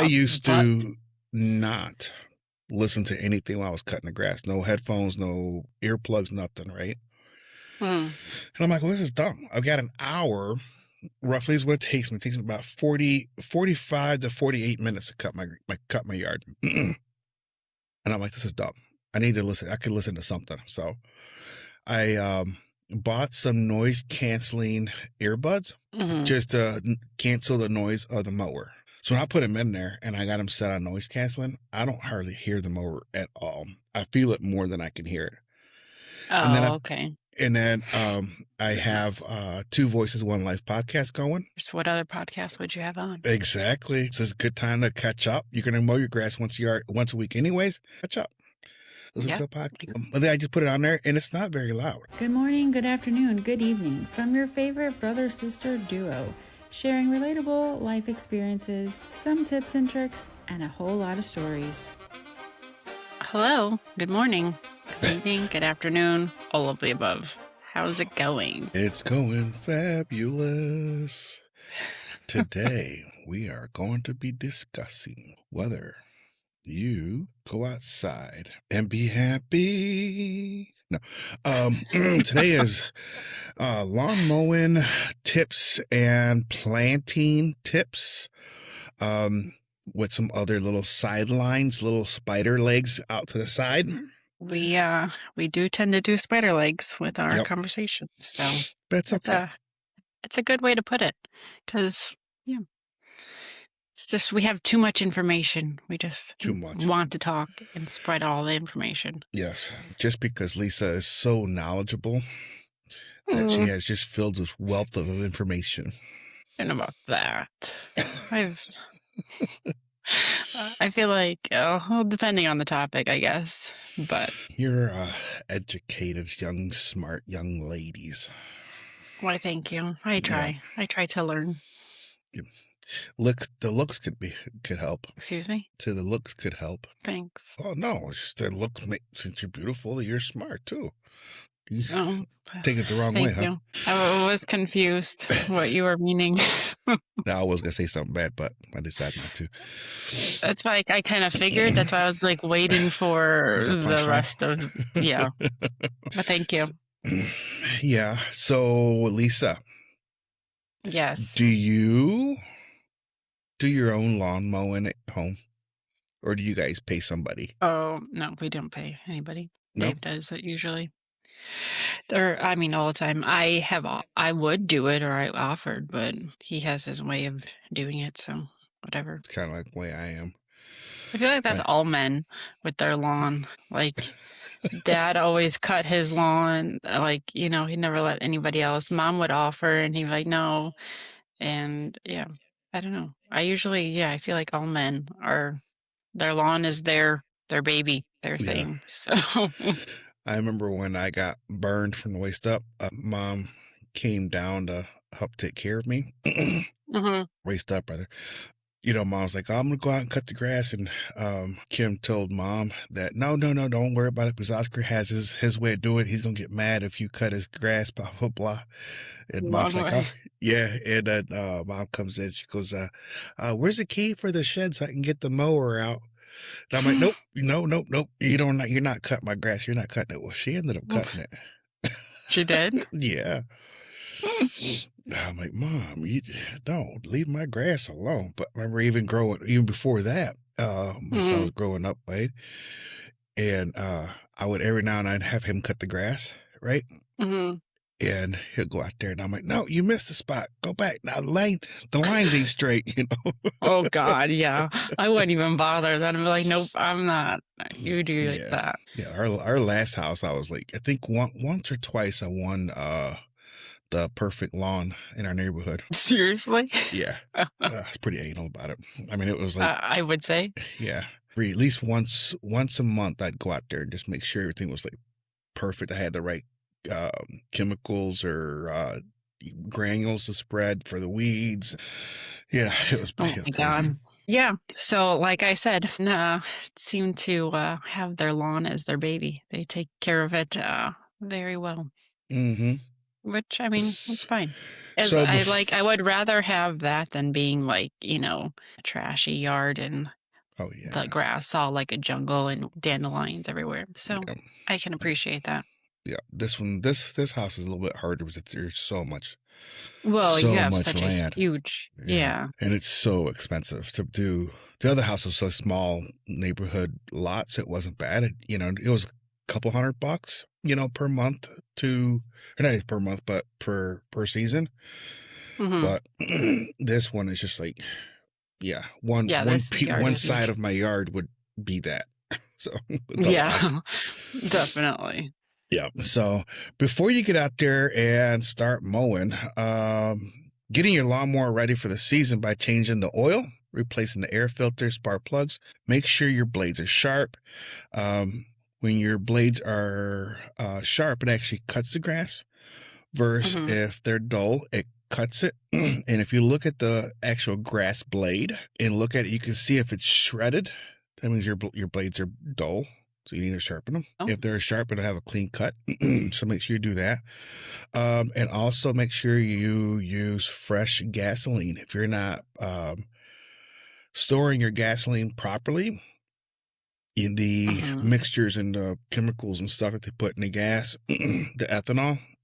I used But to not listen to anything while I was cutting the grass. No headphones, no earplugs, nothing, right? hmm, And I'm like, well, this is dumb. I've got an hour, roughly is what it takes me. It takes me about 45 to 48 minutes to cut my yard. And I'm like, this is dumb. I need to listen. I could listen to something. So I bought some noise canceling earbuds hmm. just to cancel the noise of the mower. So when I put them in there and I got them set on noise canceling, I don't hardly hear the mower at all. I feel it more than I can hear it. And then Oh, okay. I have Two Voices, One Life podcast going. So what other podcast would you have on? Exactly. So it's a good time to catch up. You're going to mow your grass once a week anyways. Catch up. Listen Yeah. to a podcast. But then I just put it on there and it's not very loud. Good morning, good afternoon, good evening from your favorite brother-sister duo, sharing relatable life experiences, some tips and tricks, and a whole lot of stories. Hello. Good morning. Good evening. Good afternoon. All of the above. How's it going? It's going fabulous. Today we are going to be discussing whether you go outside and be happy. No. Today is lawn mowing tips and planting tips. With some other little sidelines, little spider legs out to the side. We do tend to do spider legs with our Yep. conversations. So That's okay. it's a good way to put it, because it's just we have too much information. We just Too much. want to talk and spread all the information. Yes, just because Lisa is so knowledgeable that she has just filled this wealth of information. And about that, I feel like, well, depending on the topic, I guess, but You're educated, smart young ladies. why, thank you. I try. I try to learn. The looks could help. Excuse me? So the looks could help. Thanks. Oh no, it's just the looks since you're beautiful, you're smart too. Oh, Take it the wrong way, huh? you. I was confused what you were meaning. Now I was gonna say something bad, but I decided not to. That's why I kind of figured. That's why I was like waiting for The the punchline. rest of, yeah. But thank you. Yeah. So Lisa, Yes. do you do your own lawn mowing at home, or do you guys pay somebody? Oh, no, we don't pay anybody. No? Dave does it usually. Or, I mean, all the time. I would do it, or I offered, but he has his way of doing it, so whatever. It's kind of like the way I am. I feel like that's all men with their lawn. Like, Dad always cut his lawn. Like, he never let anybody else. Mom would offer, and he'd be like, no. And, yeah, I don't know. I feel like all men their lawn is their baby, their thing. So... I remember when I got burned from the waist up, Mom came down to help take care of me. Waist up, rather. Mom's like, oh, I'm going to go out and cut the grass. And Kim told Mom that, no, don't worry about it, because Oscar has his way of doing it. He's going to get mad if you cut his grass, blah, blah, blah. And Mom's like, oh, yeah. And then Mom comes in. She goes, where's the key for the shed so I can get the mower out? And I'm like, nope. You're not cutting my grass. You're not cutting it. Well, she ended up cutting it. She did? Yeah. I'm like, Mom, you don't leave my grass alone. But I remember even before that, when I was growing up, right? And I would every now and then have him cut the grass, right? Mm-hmm. And he'll go out there, and I'm like, no, you missed the spot. Go back. Now the lines ain't straight, Oh, God, yeah. I wouldn't even bother. Then I'd be like, nope, I'm not. You do like that. Yeah, our last house, I was like, I think once or twice I won the perfect lawn in our neighborhood. Seriously? Yeah. I was pretty anal about it. I mean, it was like... I would say. Yeah. At least once a month, I'd go out there and just make sure everything was like perfect. I had the right chemicals or granules to spread for the weeds. Yeah, it was Oh, my God. Yeah. So, like I said, seem to have their lawn as their baby. They take care of it very well. Mm-hmm. which, I mean, it's S- fine. As So, I would rather have that than being, like, a trashy yard and oh the yeah, grass all like a jungle and dandelions everywhere, so yeah, I can appreciate that. yeah. This house is a little bit harder because there's Well, you so have much such a land. huge Yeah, yeah. and it's so expensive to do. The other house was so small neighborhood lots. It wasn't bad. It was a couple $100, per month or not per month, but per season. Mhm. But this one is just like, yeah, one Yeah, one this pe- yard one is side huge. of my yard would be that. So it's a Yeah, lot. definitely. Yeah. So before you get out there and start mowing, getting your lawnmower ready for the season by changing the oil, replacing the air filter, spark plugs. Make sure your blades are sharp. Um, when your blades are sharp, it actually cuts the grass. Versus Mhm. if they're dull, it cuts it. And if you look at the actual grass blade and look at it, you can see if it's shredded. That means your blades are dull. So you need to sharpen them. Oh, If they're sharp, it'll have a clean cut. So make sure you do that. And also make sure you use fresh gasoline. If you're not storing your gasoline properly, in the mhm. mixtures and the chemicals and stuff that they put in the gas, the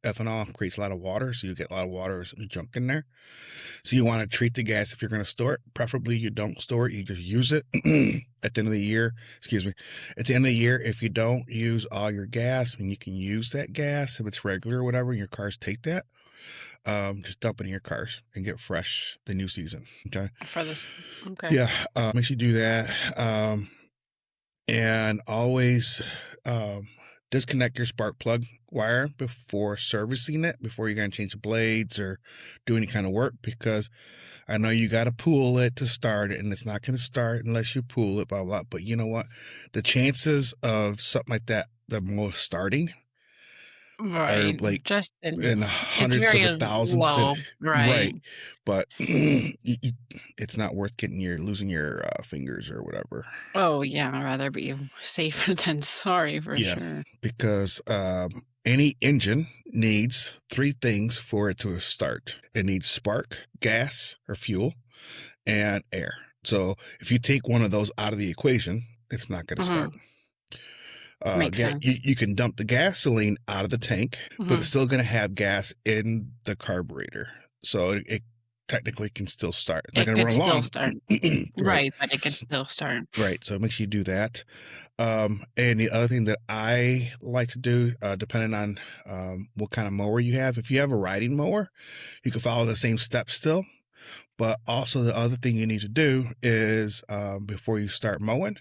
ethanol creates a lot of water, so you get a lot of water junk in there. So you want to treat the gas if you're going to store it. Preferably you don't store it, you just use it. At the end of the year, excuse me, at the end of the year, if you don't use all your gas, and you can use that gas if it's regular or whatever, your cars take that. Just dump it in your cars and get fresh the new season. Okay. For this okay. Yeah. Make sure you do that. And always disconnect your spark plug wire before servicing it, before you're going to change the blades or do any kind of work, because I know you got to pull it to start it, and it's not going to start unless you pull it, blah, blah. But you know what? The chances of something like that, the most starting, are Right, like just in it's hundreds of very a thousands. low, Right. right. But it's not worth losing your fingers or whatever. Oh, yeah, I'd rather be safe than sorry for Yeah, sure. because any engine needs three things for it to start. It needs spark, gas or fuel, and air. So if you take one of those out of the equation, it's not going to start. Mhm, makes sense. You can dump the gasoline out of the tank, but it's Mhm. still going to have gas in the carburetor. So it technically can still start. It's not It going to could run still long. start. Right. Right, but it could still start. Right. So make sure you do that. And the other thing that I like to do, depending on what kind of mower you have, if you have a riding mower, you can follow the same steps still. But also the other thing you need to do is before you start mowing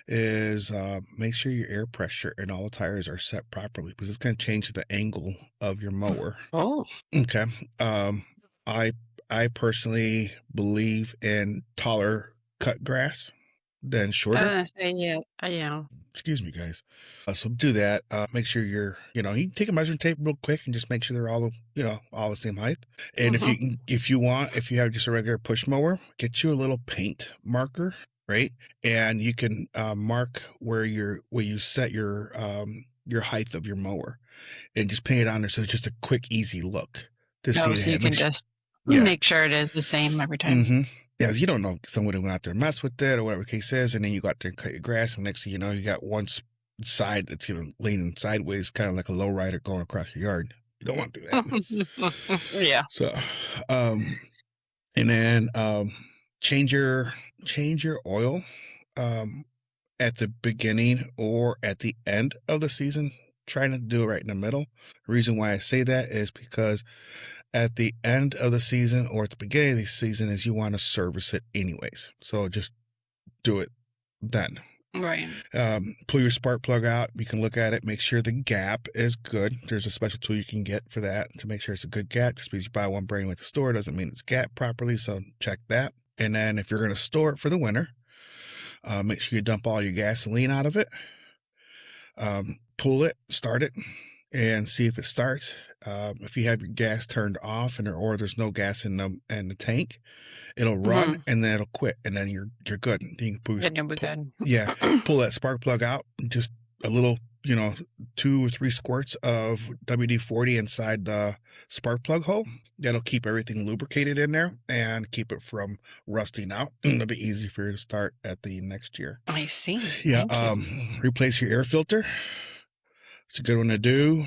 is make sure your air pressure and all the tires are set properly, because it's going to change the angle of your mower. Oh, Okay. Um, I I personally believe in taller cut grass than I was shorter. gonna say, yeah, Excuse me, guys. So do that. Make sure you can take a measuring tape real quick and just make sure they're all the same height. And mhm. if you have just a regular push mower, get you a little paint marker, right? And you can mark where you set your height of your mower, and just paint it on there, so it's just a quick, easy look to see Oh, it so you ahead. can just Yeah. make sure it is the same every time. Mm-hmm. Yeah, you don't know, someone went out there and mess with it or whatever the case is, and then you go out there and cut your grass, and next thing you know, you got one side that's leaning sideways, kind of like a low rider going across your yard. You don't want to do that. Yeah. So, um, and then change your oil um at the beginning or at the end of the season. Try not to do it right in the middle. The reason why I say that is because at the end of the season or at the beginning of the season is you want to service it anyways. So just do it then. Right. Pull your spark plug out. You can look at it, make sure the gap is good. There's a special tool you can get for that to make sure it's a good gap. Just because you buy one brand new at the store doesn't mean it's gapped properly. So check that. And then if you're going to store it for the winter, make sure you dump all your gasoline out of it. Pull it, start it, and see if it starts. If you have your gas turned off or there's no gas in the tank, it'll run Mhm. and then it'll quit, and then you're good. You can Then you'll be good. pull that spark plug out, just a little, 2 or 3 squirts of WD-40 inside the spark plug hole. That'll keep everything lubricated in there and keep it from rusting out. It'll be easy for you to start at the next year. I see. Yeah, Thank you. replace your air filter. It's a good one to do.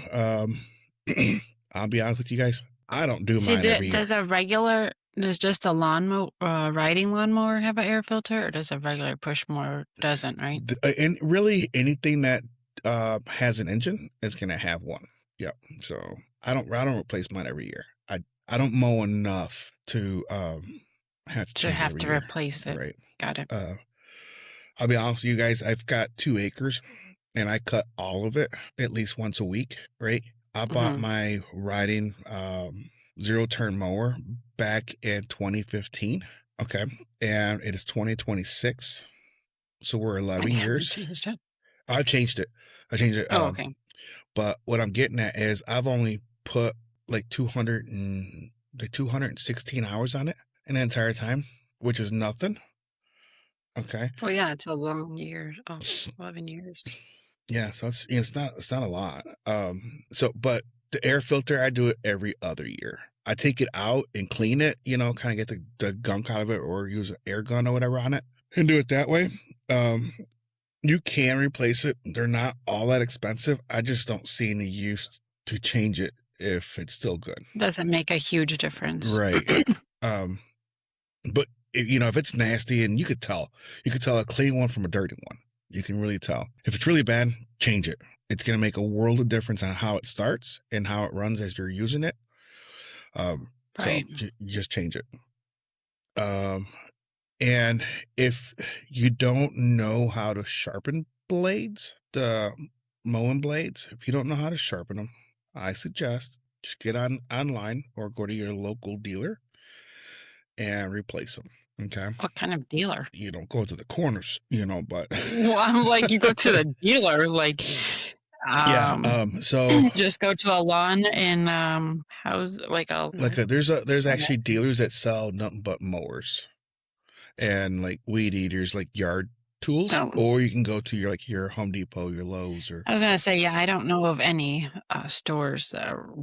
I'll be honest with you guys. I don't do See, mine every year. does just a riding lawnmower have an air filter, or does a regular push mower doesn't, right? And really anything that has an engine is going to have one. Yep. So I don't replace mine every year. I don't mow enough to have to change every year. Replace it. Right. Got it. I'll be honest with you guys. I've got 2 acres and I cut all of it at least once a week. Right. I bought my riding 0-turn mower back in 2015. Okay. And it is 2026. So we're 11 years. I've changed it. Oh, okay. But what I'm getting at is I've only put like 216 hours on it in the entire time, which is nothing. Okay. Well, yeah, it's a long year. Oh, 11 years. Yeah, so it's not a lot. But the air filter, I do it every other year. I take it out and clean it, kind of get the gunk out of it, or use an air gun or whatever on it and do it that way. You can replace it. They're not all that expensive. I just don't see any use to change it if it's still good. Doesn't make a huge difference. Right. But if it's nasty, and you could tell a clean one from a dirty one. You can really tell. If it's really bad, change it. It's going to make a world of difference on how it starts and how it runs as you're using it. Right. So just change it. And if you don't know how to sharpen blades, the mowing blades, if you don't know how to sharpen them, I suggest just get online or go to your local dealer and replace them. Okay. What kind of dealer? You don't go to the corners, but. Well, I'm like, you go to the dealer, like. So just go to a lawn and there's actually dealers that sell nothing but mowers and like weed eaters, like yard tools, or you can go to your Home Depot, your Lowe's, or. I was gonna say, yeah, I don't know of any stores,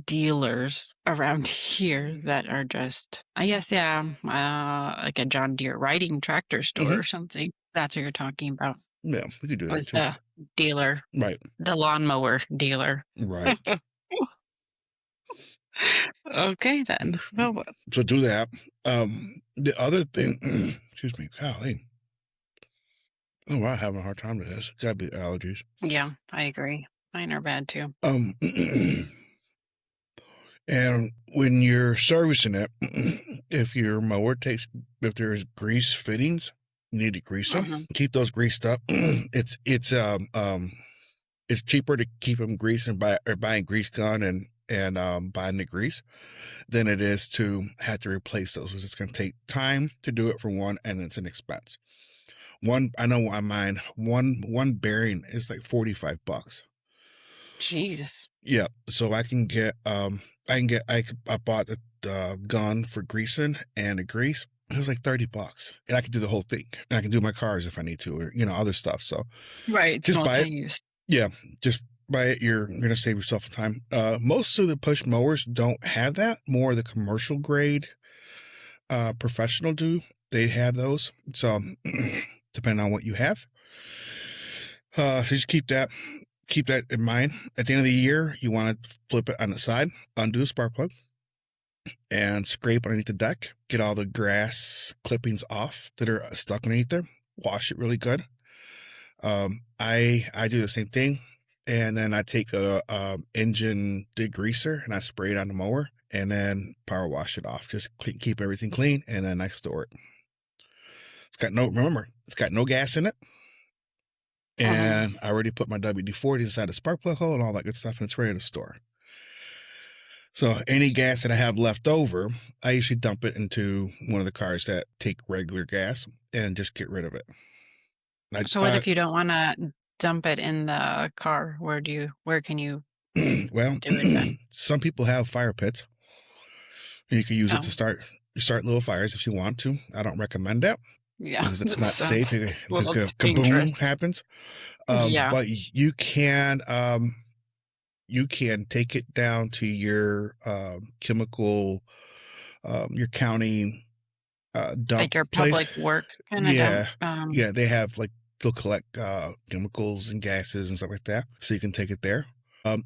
dealers around here that are just, I guess, like a John Deere riding tractor store or something. That's what you're talking about. Yeah, we could do that too. The dealer, right? The lawnmower dealer, right? Okay, then. Well, so do that. The other thing, excuse me, golly. Oh, I'm having a hard time with this. Gotta be allergies. Yeah, I agree. Mine are bad too. And when you're servicing it, if there's grease fittings, you need to grease them. Keep those greased up. It's cheaper to keep them greased and buying grease gun and buying the grease than it is to have to replace those. It's going to take time to do it for one, and it's an expense. I know on mine, one bearing is like $45. Jeez. Yeah. So I bought the gun for greasing and the grease. It was like $30, and I could do the whole thing. And I can do my cars if I need to, or other stuff. So right, just buy it. Yeah, just buy it. You're gonna save yourself time. Most of the push mowers don't have that. More of the commercial grade, professional do. They have those. So depending on what you have, so just keep that in mind. At the end of the year, you want to flip it on the side, undo the spark plug, and scrape underneath the deck. Get all the grass clippings off that are stuck underneath there. Wash it really good. I do the same thing, and then I take a engine degreaser and I spray it on the mower, and then power wash it off. Just keep everything clean, and then I store it. It's got no gas in it. And I already put my WD-40 inside the spark plug hole and all that good stuff, and it's ready to store. So any gas that I have left over, I usually dump it into one of the cars that take regular gas and just get rid of it. So what if you don't want to dump it in the car? Where can you well, do it then? Some people have fire pits. You can use it to start little fires if you want to. I don't recommend that. Yeah, because it's that not safe. sounds a little Kaboom dangerous. happens. Yeah, But you can take it down to your chemical, your county dump like your public place. works kinda dump, Yeah, yeah, they have like they'll collect chemicals and gases and stuff like that, so you can take it there.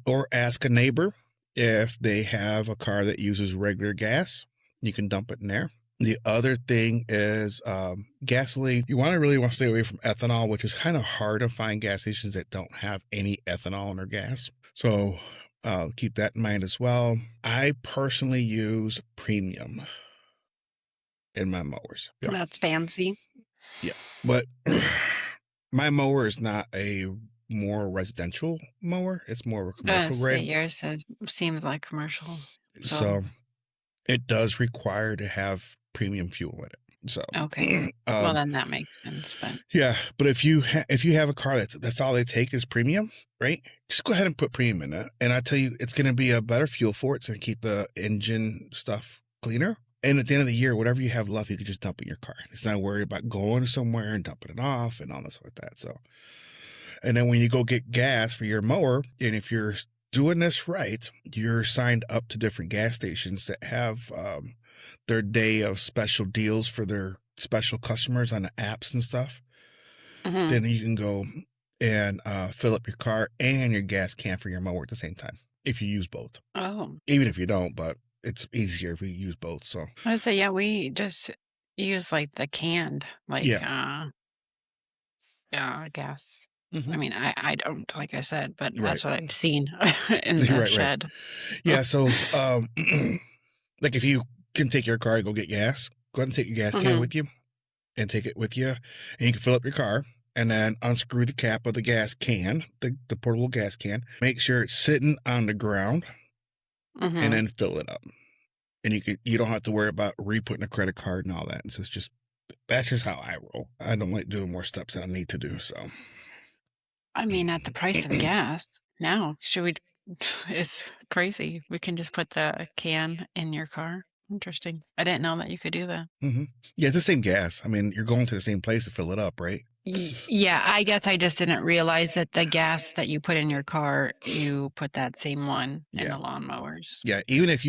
Or ask a neighbor if they have a car that uses regular gas. You can dump it in there. The other thing is gasoline. You really want to stay away from ethanol, which is kind of hard to find gas stations that don't have any ethanol in their gas. So keep that in mind as well. I personally use premium in my mowers. Yeah. that's fancy. Yeah. But my mower is not a more residential mower. It's more of a commercial Say grade. yours seems like commercial, so So it does require to have premium fuel in it. So, okay. Well, then that makes sense, but yeah, but if you have a car that's all they take is premium, right? Just go ahead and put premium in it, and I tell you, it's going to be a better fuel for it. It's going to keep the engine stuff cleaner. And at the end of the year, whatever you have left, you can just dump in your car. It's not worried about going somewhere and dumping it off and all this like that. So, and then when you go get gas for your mower, and if you're doing this right, you're signed up to different gas stations that have their day of special deals for their special customers on the apps and stuff. Then you can go and fill up your car and your gas can for your mower at the same time if you use both. oh, Even if you don't, but it's easier if you use both. So I say, yeah, we just use like the canned, like, yeah, gas. hmm I mean, I don't, like I said, but right, that's what I've seen in the right. shed. Yeah. So like if you can take your car and go get gas, go ahead and take your gas can hmm with you and take it with you, and you can fill up your car. And then unscrew the cap of the gas can, the portable gas can. Make sure it's sitting on the ground, and hmm then fill it up. And you don't have to worry about re-putting a credit card and all that. And so that's just how I roll. I don't like doing more steps than I need to do. So I mean, at the price of gas now, should we? It's crazy. We can just put the can in your car. Interesting. I didn't know that you could do that. yeah, it's the same gas. I mean, you're going to the same place to fill it up, right? Yeah, I guess I just didn't realize that the gas that you put in your car, you put that same one in Yeah. the lawnmowers. Yeah, even if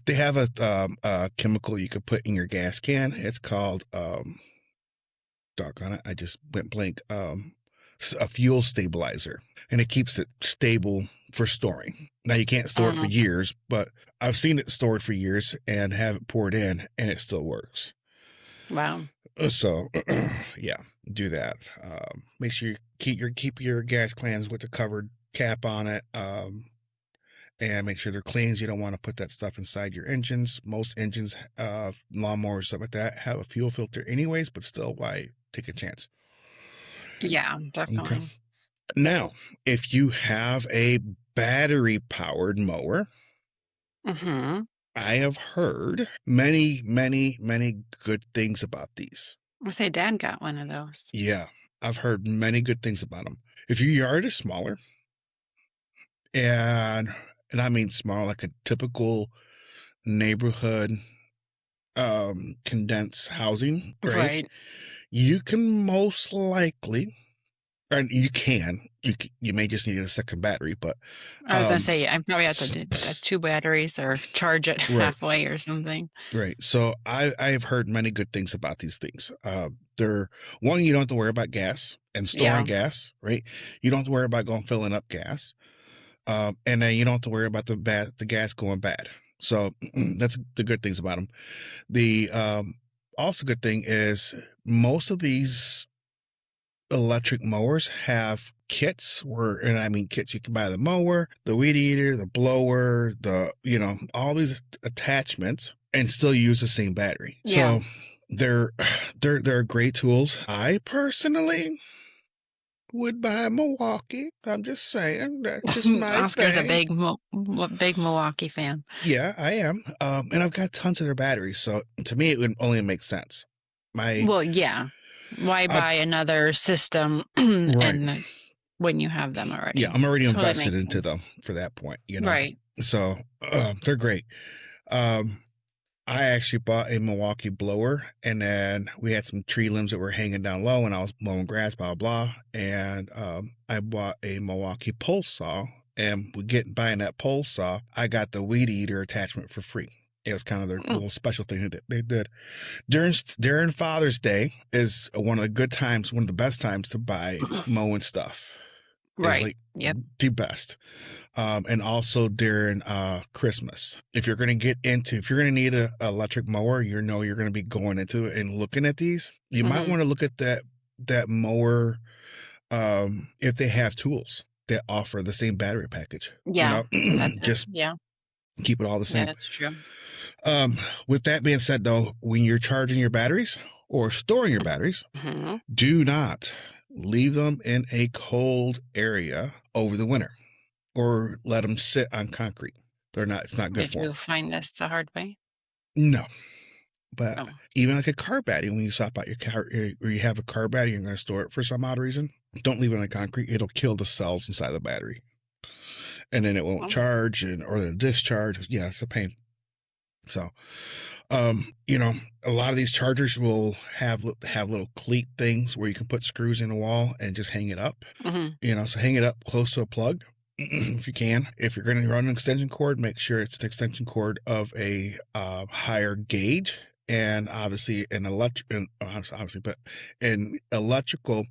they have a chemical you could put in your gas can. It's called doggone it, I just went blank. A fuel stabilizer, and it keeps it stable for storing. Now you can't store it for years, but I've seen it stored for years and have it poured in, and it still works. Wow. So, yeah, do that. Make sure you keep your gas cans with the covered cap on it. And make sure they're clean. You don't want to put that stuff inside your engines. Most engines, lawnmowers, stuff like that, have a fuel filter anyways, but still, why take a chance? Yeah, Okay. definitely. Now, if you have a battery powered mower, Mm-hmm. I have heard many, many, many good things about these. I say Dad got one of those. Yeah, I've heard many good things about them. If your yard is smaller, and I mean small, like a typical neighborhood condensed housing, right? Right. You can most likely, and you may just need a second battery, but I was gonna say I probably have to do 2 batteries or charge it Right. halfway or something. Right. So I've heard many good things about these things. They're one, you don't have to worry about gas and storing Yeah. gas, right? You don't have to worry about going filling up gas. And then you don't have to worry about the gas going bad. So that's the good things about them. The also good thing is most of these electric mowers have kits and I mean kits, you can buy the mower, the weed eater, the blower, all these attachments and still use the same battery. Yeah. So they're great tools. I personally would buy Milwaukee. I'm just saying, that's just my Oscar's a thing. big Milwaukee fan. Yeah, I am. And I've got tons of their batteries, so to me it would only make sense. Well, yeah. Why buy another system Right. and when you have them already? Yeah, I'm already Totally invested makes into sense. them for that point, Right. So they're great. I actually bought a Milwaukee blower, and then we had some tree limbs that were hanging down low, and I was mowing grass, blah, blah, blah. And I bought a Milwaukee pole saw, and buying that pole saw, I got the weed eater attachment for free. It was kind of their little special thing that they did. During Father's Day is one of the good times, one of the best times to buy mowing stuff. Is Right. like Yep. the best. And also during Christmas. If you're going to need a electric mower, you're going to be going into it and looking at these. You might want to look at that mower if they have tools that offer the same battery package. Yeah. Just yeah. keep it all the Yeah, same. that's true. With that being said, though, when you're charging your batteries or storing your batteries, do not leave them in a cold area over the winter, or let them sit on concrete. It's not good Did for you them. find this the hard way? No, but Oh. even like a car battery, when you swap out your car, or you have a car battery, you're going to store it for some odd reason, don't leave it on concrete. It'll kill the cells inside the battery, and then it won't charge or the discharge. Yeah, it's a pain. So, a lot of these chargers will have little cleat things where you can put screws in the wall and just hang it up. So hang it up close to a plug if you can. If you're going to run an extension cord, make sure it's an extension cord of a higher gauge. And obviously but in electrical,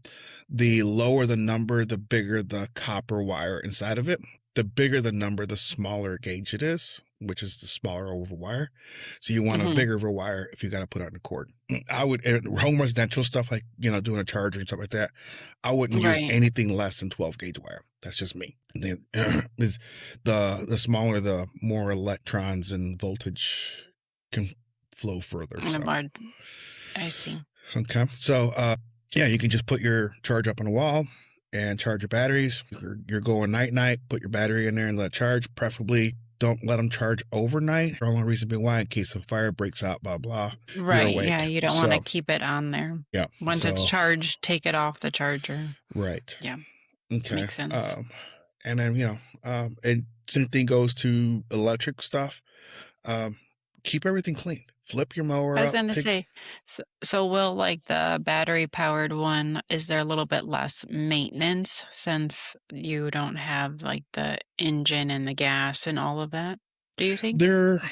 the lower the number, the bigger the copper wire inside of it. The bigger the number, the smaller gauge it is, which is the smaller over wire. So you want a bigger of a wire if you got to put it on the cord. I would, home residential stuff like, doing a charger and stuff like that, I wouldn't use anything less than 12 gauge wire. That's just me. The smaller, the more electrons and voltage can flow further. So. I see. Okay. So, you can just put your charge up on the wall and charge your batteries. You're going night, put your battery in there and let it charge. Preferably don't let them charge overnight. The only reason being why, in case a fire breaks out, blah, blah. Right. Yeah. You don't want to keep it on there. Yeah. Once it's charged, take it off the charger. Right. Yeah. Okay. Makes sense. And then, and same thing goes to electric stuff. Keep everything clean. Flip your mower up. I was going to say, so will like the battery powered one, is there a little bit less maintenance since you don't have like the engine and the gas and all of that? Do you think? There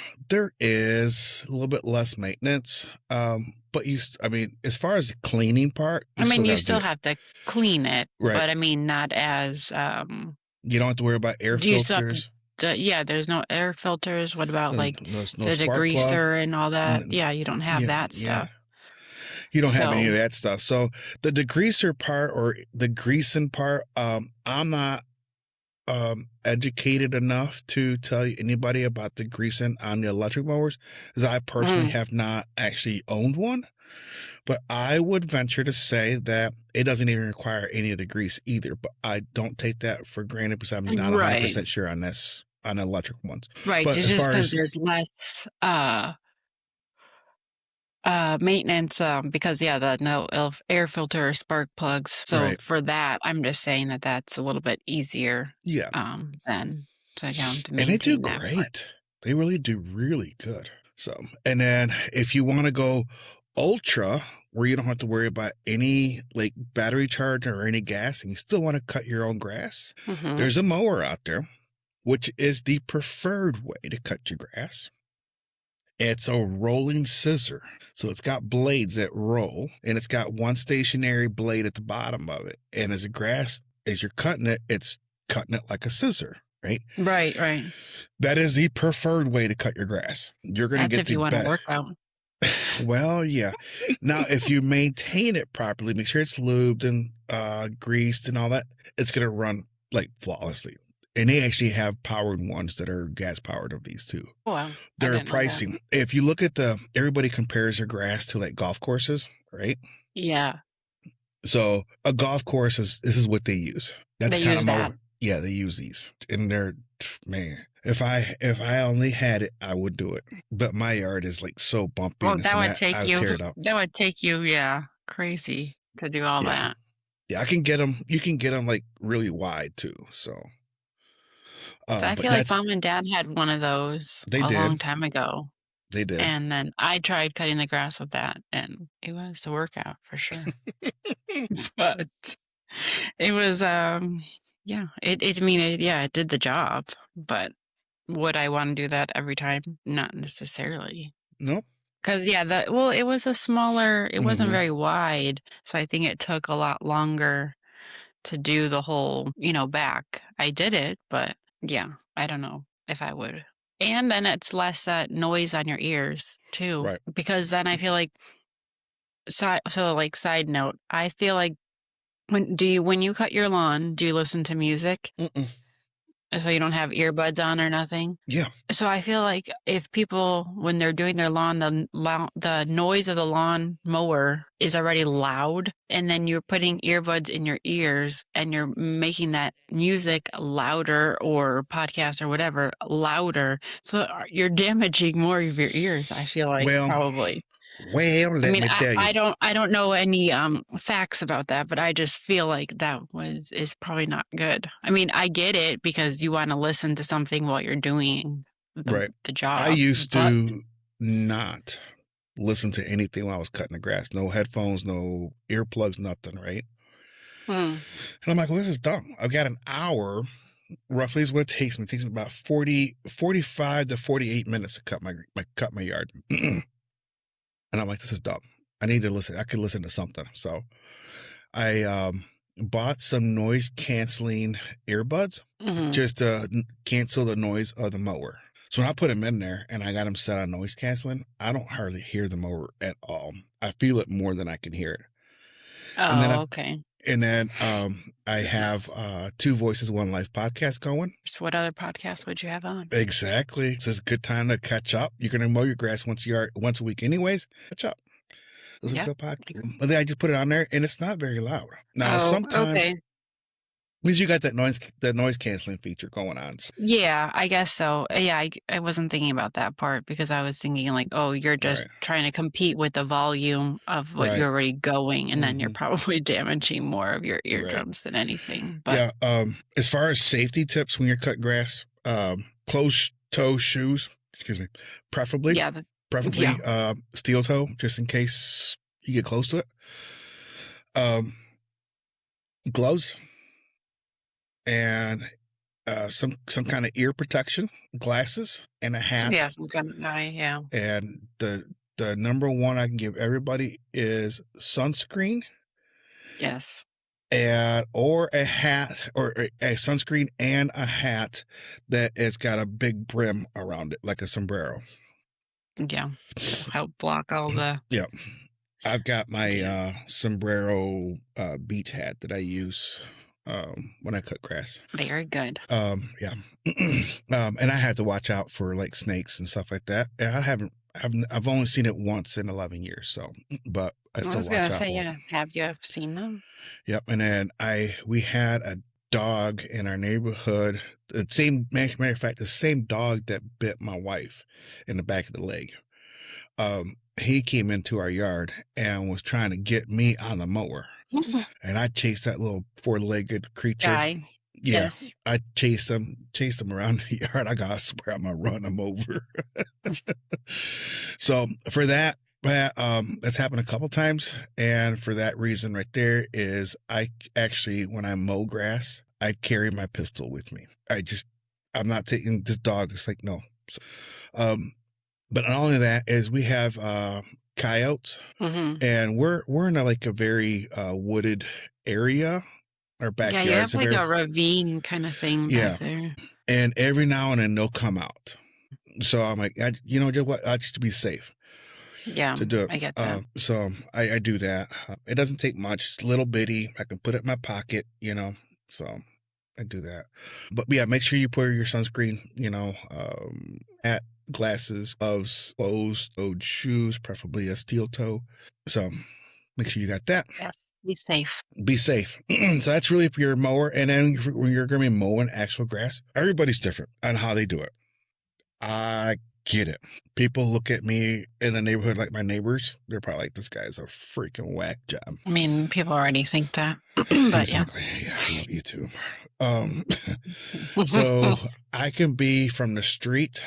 is a little bit less maintenance. But as far as the cleaning part, you still have to clean it, right? But not as, you don't have to worry about air filters. There's no air filters. What about the degreaser and all that? You don't have that stuff. You don't have any of that stuff. So the degreaser part or the greasing part, I'm not educated enough to tell anybody about the greasing on the electric mowers, because I personally have not actually owned one. But I would venture to say that it doesn't even require any of the grease either. But I don't take that for granted because I'm not 100% sure on this, on electric ones. Right. But just because there's less maintenance, because no air filter or spark plugs. So for that, I'm just saying that that's a little bit easier. Yeah. Than to maintain. And they do great. They really do really good. So, and then if you want to go ultra, where you don't have to worry about any like battery charge or any gas, and you still want to cut your own grass, there's a mower out there, which is the preferred way to cut your grass. It's a rolling scissor. So it's got blades that roll, and it's got one stationary blade at the bottom of it. And as you're cutting it, it's cutting it like a scissor, right? Right. That is the preferred way to cut your grass. You're going to get if you want to work out. Well, yeah. Now, if you maintain it properly, make sure it's lubed and greased and all that, it's going to run like flawlessly. And they actually have powered ones that are gas powered of these too. Wow. They're pricing. If you look at everybody compares their grass to like golf courses, right? Yeah. So a golf course this is what they use. That's kind of more. Yeah, they use these, and they're, man. If I only had it, I would do it. But my yard is like so bumpy. Well, that would take you. Tear it up. That would take you, crazy to do all that. Yeah, I can get them. You can get them like really wide too. So I feel like Mom and Dad had one of those long time ago. They did. And then I tried cutting the grass with that, and it was a workout for sure. But it was, yeah, it did the job. But would I want to do that every time? Not necessarily. Nope. Because, yeah, it was it wasn't very wide. So I think it took a lot longer to do the whole, back. I did it, but yeah, I don't know if I would. And then it's less noise on your ears too, Right. because then I feel like, side note, I feel like when you cut your lawn, do you listen to music? Mm-mm. So you don't have earbuds on or nothing? Yeah. So I feel like if people, when they're doing their lawn, the noise of the lawn mower is already loud, and then you're putting earbuds in your ears and you're making that music louder, or podcast or whatever louder. So you're damaging more of your ears, I feel like, Well, probably. let me tell you. I don't know any facts about that, but I just feel like is probably not good. I mean, I get it because you want to listen to something while you're doing Right. the job. I used to not listen to anything while I was cutting the grass. No headphones, no earplugs, nothing, right? And I'm like, well, this is dumb. I've got an hour, roughly is what it takes me. It takes me about 45 to 48 minutes to cut my yard. And I'm like, this is dumb. I need to listen. I could listen to something. So I bought some noise canceling earbuds just to cancel the noise of the mower. So when I put them in there and I got them set on noise canceling, I don't hardly hear the mower at all. I feel it more than I can hear it. Oh, okay. And then I have Two Voices, One Life podcast going. So what other podcast would you have on? Exactly. It's a good time to catch up. You're going to mow your grass once a week anyways. Catch up. Listen to a podcast. But then I just put it on there, and it's not very loud. Now, sometimes, at least you got that noise canceling feature going on. So. Yeah, I guess so. Yeah, I wasn't thinking about that part because I was thinking like, oh, you're just trying to compete with the volume of what you're already going, and then you're probably damaging more of your eardrums than anything. But yeah, as far as safety tips when you're cutting grass, closed-toe shoes, preferably. Yeah. Preferably steel toe, just in case you get close to it. Gloves and some kind of ear protection, glasses, and a hat. Yeah, some kind of eye, yeah. And the number one I can give everybody is sunscreen. Yes. Or a hat, or a sunscreen and a hat that has got a big brim around it, like a sombrero. Yeah, to help block all the... Yeah. I've got my sombrero beach hat that I use when I cut grass. Very good. Yeah. And I had to watch out for like snakes and stuff like that. I've only seen it once in 11 years, so, but I still watch out. I was going to say, yeah. Have you seen them? Yep. And then we had a dog in our neighborhood. Matter of fact, the same dog that bit my wife in the back of the leg. He came into our yard and was trying to get me on the mower. And I chased that little four-legged creature. Guy. Yeah. Yes. I chased him around the yard. I swear I'm going to run him over. So for that, that's happened a couple times. And for that reason right there is I actually, when I mow grass, I carry my pistol with me. I'm not taking this dog. It's like, no. So, but not only that is we have coyotes, and we're in a very wooded area. Our backyard. Yeah, you have like a ravine kind of thing back there. And every now and then they'll come out. So I'm like, you know what? I just to be safe. Yeah, to do it. I get that. So I do that. It doesn't take much. It's little bitty. I can put it in my pocket, so I do that. But yeah, make sure you put your sunscreen, hat, glasses, gloves, closed-toed shoes, preferably a steel toe. So make sure you got that. Yes. Be safe. Be safe. So that's really for your mower. And then when you're going to be mowing actual grass, everybody's different on how they do it. I get it. People look at me in the neighborhood like my neighbors. They're probably like, this guy's a freaking whack job. I mean, people already think that. But exactly. Yeah, I love YouTube. So I can be from the street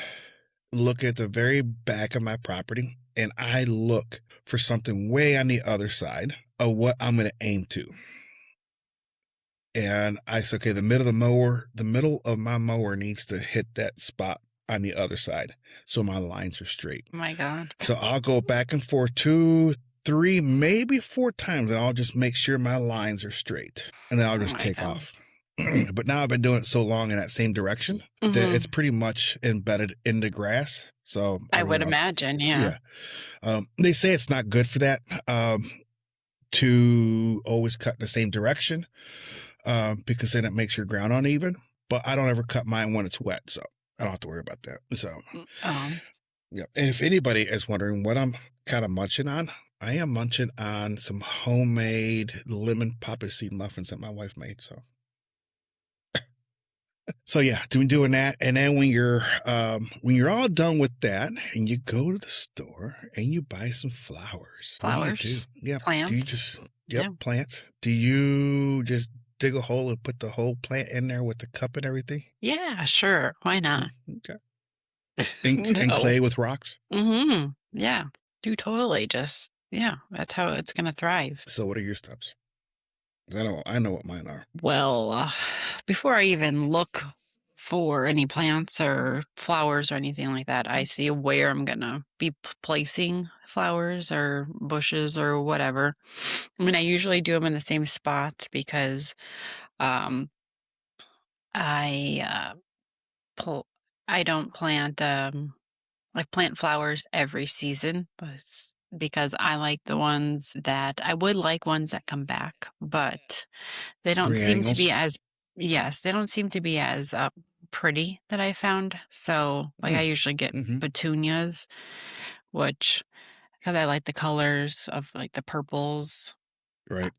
look at the very back of my property and I look for something way on the other side of what I'm going to aim to. And I said, okay, the middle of my mower needs to hit that spot on the other side. So my lines are straight. Oh my God. So I'll go back and forth 2, 3, maybe 4 times, and I'll just make sure my lines are straight. And then I'll just take off. But now I've been doing it so long in that same direction that it's pretty much embedded in the grass. So I would imagine, yeah. They say it's not good for that to always cut in the same direction because then it makes your ground uneven. But I don't ever cut mine when it's wet, so I don't have to worry about that. So, yeah. And if anybody is wondering what I'm kind of munching on, I am munching on some homemade lemon poppy seed muffins that my wife made. So yeah, doing that, and then when you're all done with that, and you go to the store and you buy some flowers. What do you do? Yeah, plants. Do you just plants? Do you just dig a hole and put the whole plant in there with the cup and everything? Yeah, sure. Why not? Okay. And clay with rocks. Yeah, do totally. Just that's how it's gonna thrive. So, what are your steps? I know what mine are. Well, before I even look for any plants or flowers or anything like that, I see where I'm gonna be placing flowers or bushes or whatever. I mean, I usually do them in the same spot because I I don't plant plant flowers every season, because I like the ones that I would like ones that come back, but they don't seem to be as they don't seem to be as pretty that I found. So I usually get petunias, which because I like the colors of like the purples. Right.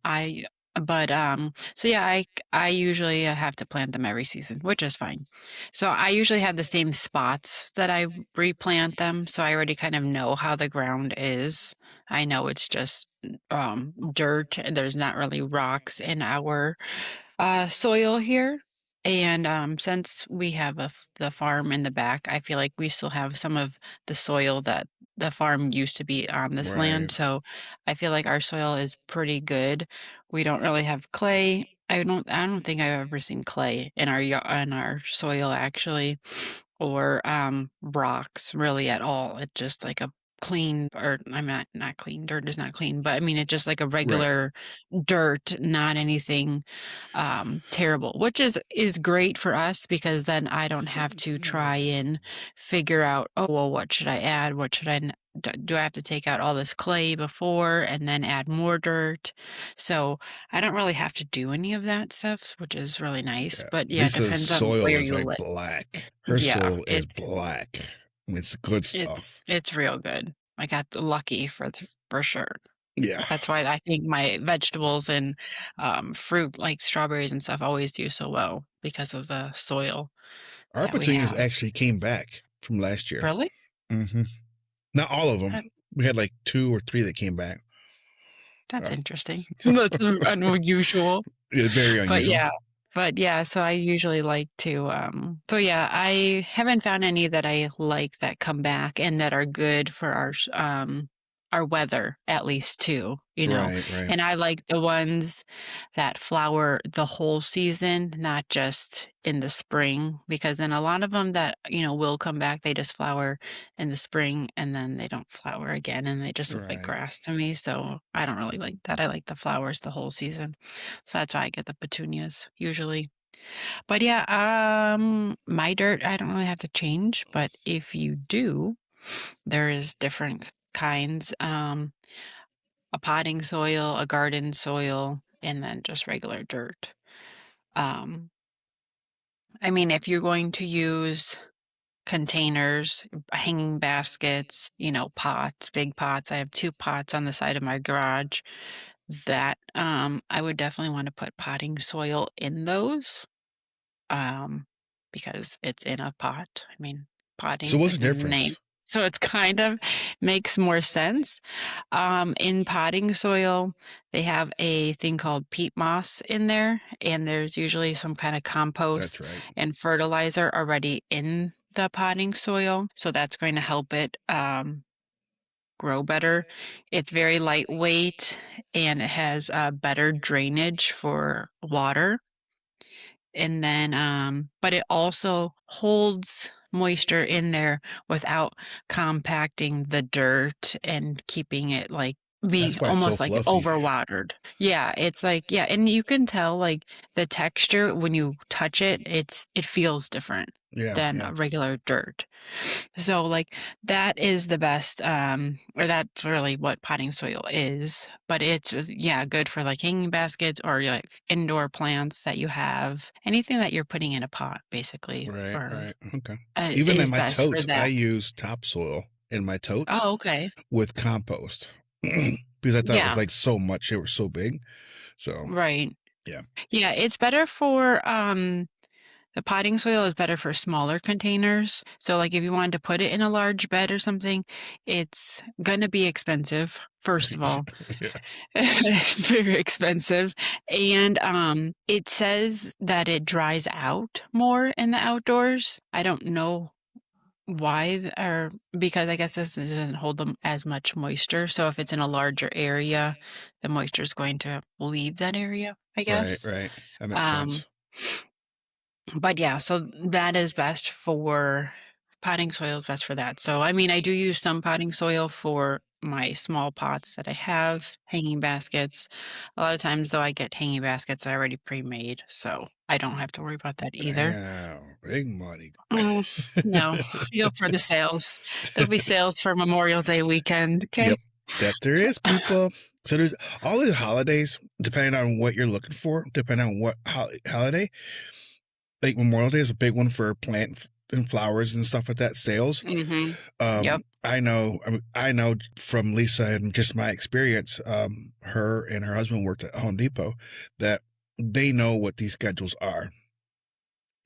So yeah, I usually have to plant them every season, which is fine. So I usually have the same spots that I replant them, so I already kind of know how the ground is. I know it's just dirt, and there's not really rocks in our soil here. And since we have the farm in the back, I feel like we still have some of the soil that the farm used to be on this land. So I feel like our soil is pretty good. We don't really have clay. I don't think I've ever seen clay in our soil actually, or rocks really at all. It's just like a clean, or I'm not clean. Dirt is not clean, but I mean it's just like a regular dirt, not anything terrible, which is great for us because then I don't have to try and figure out, oh well, what should I add, what should I do, I have to take out all this clay before and then add more dirt? So I don't really have to do any of that stuff, which is really nice. But yeah, it depends on where you live. Black. Her soil is black. It's good stuff. It's real good. I got lucky for sure. Yeah. That's why I think my vegetables and fruit like strawberries and stuff always do so well because of the soil. Our petunias actually came back from last year. Really? Mm-hmm. Not all of them. We had like 2 or 3 that came back. That's interesting. That's unusual. Yeah, very unusual. But yeah, so I usually like to, I haven't found any that I like that come back and that are good for our weather, at least too, Right. And I like the ones that flower the whole season, not just in the spring, because then a lot of them that, will come back, they just flower in the spring and then they don't flower again and they just look like grass to me. So I don't really like that. I like the flowers the whole season. So that's why I get the petunias usually. But yeah, my dirt, I don't really have to change, but if you do, there is different kinds, a potting soil, a garden soil, and then just regular dirt. I mean, if you're going to use containers, hanging baskets, pots, big pots. I have 2 pots on the side of my garage that I would definitely want to put potting soil in those because it's in a pot. I mean, potting. So what's the difference? So it's kind of makes more sense. In potting soil, they have a thing called peat moss in there, and there's usually some kind of compost and fertilizer already in the potting soil, so that's going to help it grow better. It's very lightweight and it has better drainage for water. And then, but it also holds moisture in there without compacting the dirt and keeping it like being That's why it's so almost like fluffy. overwatered. Yeah, it's like, yeah, and you can tell like the texture when you touch it, it feels different Yeah, than yeah. regular dirt. So like that is the best, or that's really what potting soil is. But it's yeah, good for like hanging baskets or like indoor plants that you have. Anything that you're putting in a pot, basically, Right, or right. Okay. Even in is my best for totes, I that. use topsoil in my totes Oh, okay. with compost because I thought it was Yeah, like so much. They were so big. So right. yeah, Yeah, it's better for the potting soil is better for smaller containers. So like if you wanted to put it in a large bed or something, it's gonna be expensive, first of all. yeah. Very expensive. And it says that it dries out more in the outdoors. I don't know why or because I guess this doesn't hold them as much moisture. So if it's in a larger area, the moisture is going to leave that area, I Right, guess. right. That makes Um, sense. but yeah, so that is best for potting soil is best for that. So I mean, I do use some potting soil for my small pots that I have, hanging baskets. A lot of times though, I get hanging baskets already pre-made, so I don't have to worry about that either. Damn, big money. Mm, no, you go for the sales. There'll be sales for Memorial Day weekend. Okay. Yep, that there is people. So there's all these holidays, depending on what you're looking for, depending on what holiday. Like Memorial Day is a big one for plant and flowers and stuff like that. Sales. Mm-hmm. Yep. I know from Lisa and just my experience. Her and her husband worked at Home Depot. That they know what these schedules are,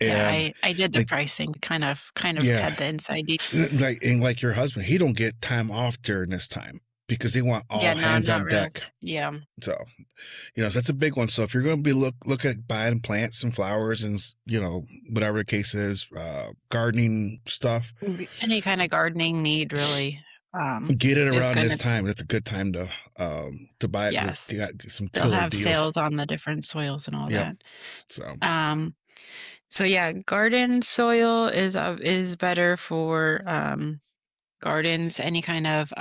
Yeah, and I did the like pricing, kind of yeah, had the inside detail. like your husband, he don't get time off during this time because they want Yeah, all no, hands not on really. deck. Yeah. So, so that's a big one. So if you're going to be look at buying plants and flowers and whatever the case is, gardening stuff, Any kind of gardening need really get it is around this gonna time. That's a good time to buy it because you yes. got some They'll killer have deals. sales on the different soils and all Yep. that. So Um, so yeah, garden soil is better for gardens, any kind of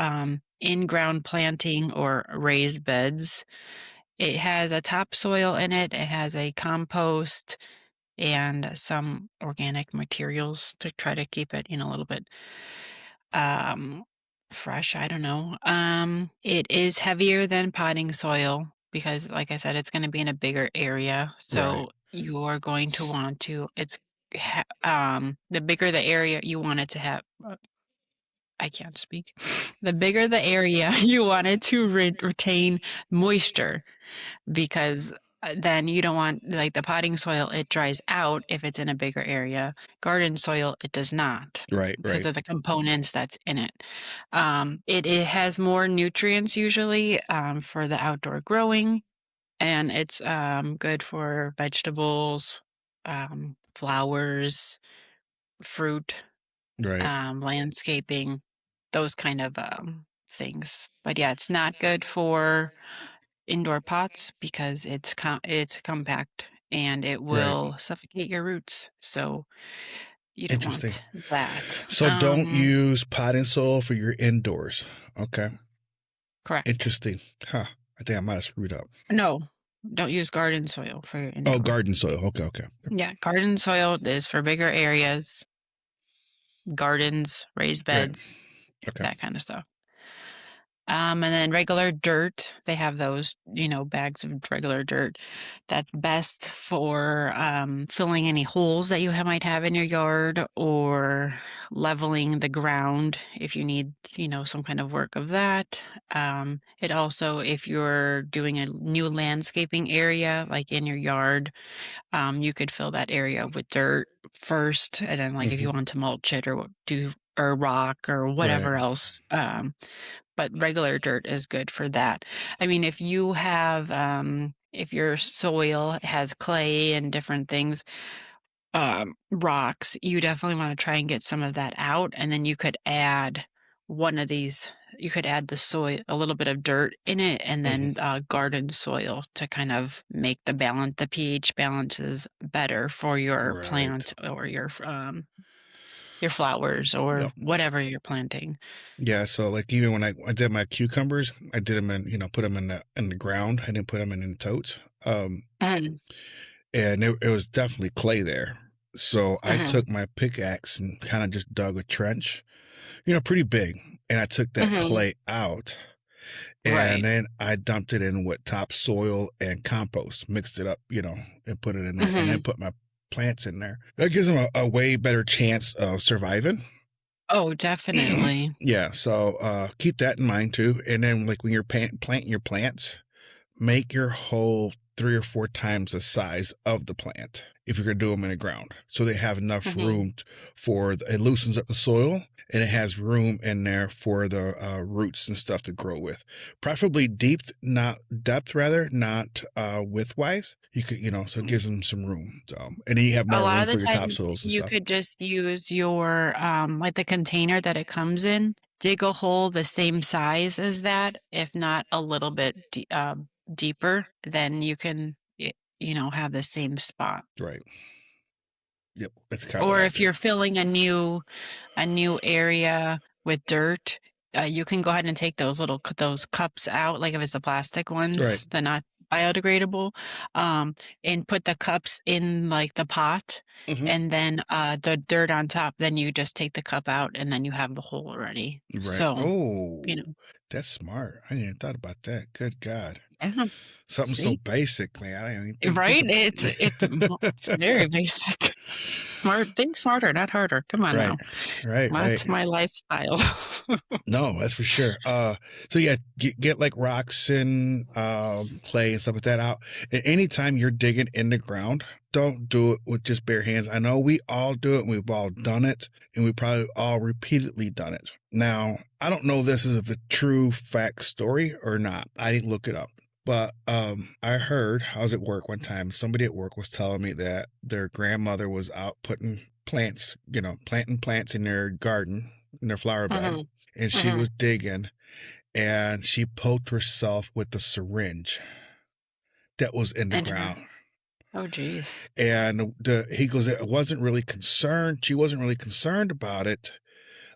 in-ground planting or raised beds. It has a topsoil in it. It has a compost and some organic materials to try to keep it, a little bit um fresh. I don't know. It is heavier than potting soil because like I said, it's going to be in a bigger area. right, So you're going to want to the bigger the area you want it to have I can't speak. The bigger the area you want it to retain moisture because then you don't want like the potting soil it dries out if it's in a bigger area. Garden soil it does not right, because right, of the components that's in it. It has more nutrients usually for the outdoor growing and it's good for vegetables, flowers, fruit, right. landscaping, those kind of things. But yeah, it's not good for indoor pots because it's compact and it Right. will suffocate your roots. So you don't Interesting. want that. So don't use potting soil for your indoors. Okay. Correct. Interesting. Huh. I think I might have screwed up. No, don't use garden soil for your Oh, indoor. garden soil. Okay, okay. Yeah, garden soil is for bigger areas, gardens, raised Right. beds, Okay. that kind of stuff. And then regular dirt, they have those, bags of regular dirt. That's best for filling any holes that you might have in your yard or leveling the ground if you need, some kind of work of that. It also, if you're doing a new landscaping area, like in your yard, you could fill that area with dirt first. And then like if you Hmm. want to mulch it or rock or Right. whatever else, but regular dirt is good for that. I mean, if your soil has clay and different things, rocks, you definitely wanna try and get some of that out, and then you could add one of these you could add the soil a little bit of dirt in it, and Mhm. then, garden soil to kind of make the pH balances better for your Right. plant or your flowers or Yep. whatever you're planting. Yeah, so, like, even when I did my cucumbers, I did them in, put them in the ground. I didn't put them in totes. Mhm, And it was definitely clay there. So I mhm, took my pickaxe and kinda just dug a trench, pretty big, and I took that mhm, clay out, and right, then I dumped it in with topsoil and compost, mixed it up, and put it in there, and then mhm. put my plants in there. That gives them a way better chance of surviving. Oh, definitely. Yeah, so, keep that in mind too, and then, like, when you're planting your plants, make your hole 3 or 4 times the size of the plant if you're gonna do them in the ground, so they have enough Mhm. room it loosens up the soil, and it has room in there for the, roots and stuff to grow with. Preferably not depth rather, not, width-wise. You could so it gives them some room, so and then you have A more lot room of the for your times, topsoils and you stuff. could just use your, like, the container that it comes in, dig a hole the same size as that, if not a little bit deeper, then you can, have the same spot. Right. Yep, that's kinda what Or I if did. you're filling a new area with dirt, you can go ahead and take those cups out, like if it's the plastic Right. ones, they're not biodegradable, um, and put the cups in like the pot, Mhm. and then the dirt on top. Then you just take the cup out, and then you have the hole already. Right. So, you Oh, know, that's smart. I hadn't even thought about that. Good God. yeah, Something so see, basic, man. I didn't even think right? of It's very basic. Think smarter, not harder. Come on Right. now, Right, right. that's my lifestyle. No, that's for sure. So yeah, get like rocks and clay and stuff like that out. And anytime you're digging in the ground, don't do it with just bare hands. I know we all do it and we've all done it, and we probably all repeatedly done it. Now, I don't know if this is a true fact story or not. I didn't look it up. But I heard I was at work one time. Somebody at work was telling me that their grandmother was out putting plants, planting plants in their garden, in their flower bed, Mhm, and she mhm. was digging and she poked herself with the syringe that was in the And her ground. oh, geez. And he goes, I wasn't really concerned. She wasn't really concerned about it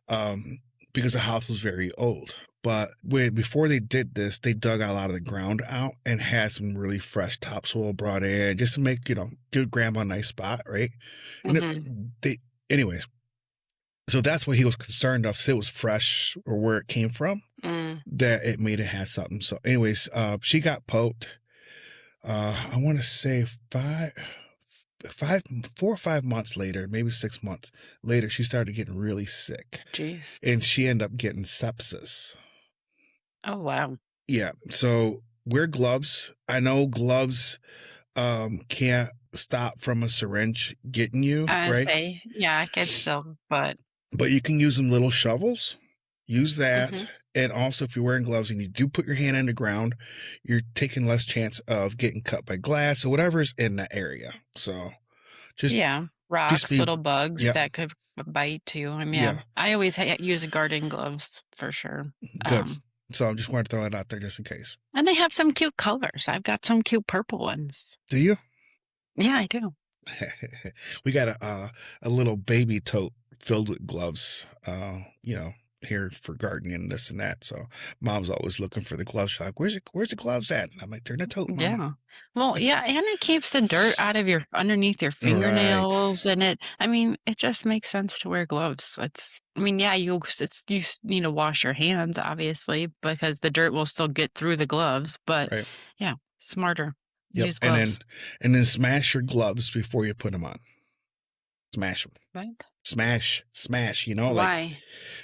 um, because the house was very old. But before they did this, they dug a lot of the ground out and had some really fresh topsoil brought in just to make, give grandma a nice spot, right? And Mhm, anyways, so that's what he was concerned of. So it was fresh or where it came from, mm, that it made it have something. So, anyways, she got poked. I want to say 4 or 5 months later, maybe 6 months later, she started getting really sick, geez. and she ended up getting sepsis. Oh, wow. Yeah. So wear gloves. I know gloves can't stop from a syringe getting you, I right? say, yeah, I could still, but But you can use them little shovels. Use mhm. that. And also, if you're wearing gloves and you do put your hand in the ground, you're taking less chance of getting cut by glass or whatever's in that area. So just Yeah, just rocks, be little bugs yeah, that could bite too. I mean, yeah, yeah, I always use garden gloves for sure. good. Um, So I just wanted to throw it out there just in case. and they have some cute colors. I've got some cute purple ones. Do you? Yeah, I do. We got a little baby tote filled with gloves, here for gardening and this and that. So mom's always looking for the glove shop. Where's the gloves at? And I'm like, they're in the tote, mom. Yeah. Well, yeah, and it keeps the dirt out of your underneath your Right, fingernails, and I mean, it just makes sense to wear gloves. I mean, yeah, need to wash your hands, obviously, because the dirt will still get through the gloves, but right. yeah, smarter. Yep. Use And gloves. then smash your gloves before you put them on. Smash them. Right? Smash, smash, like Why?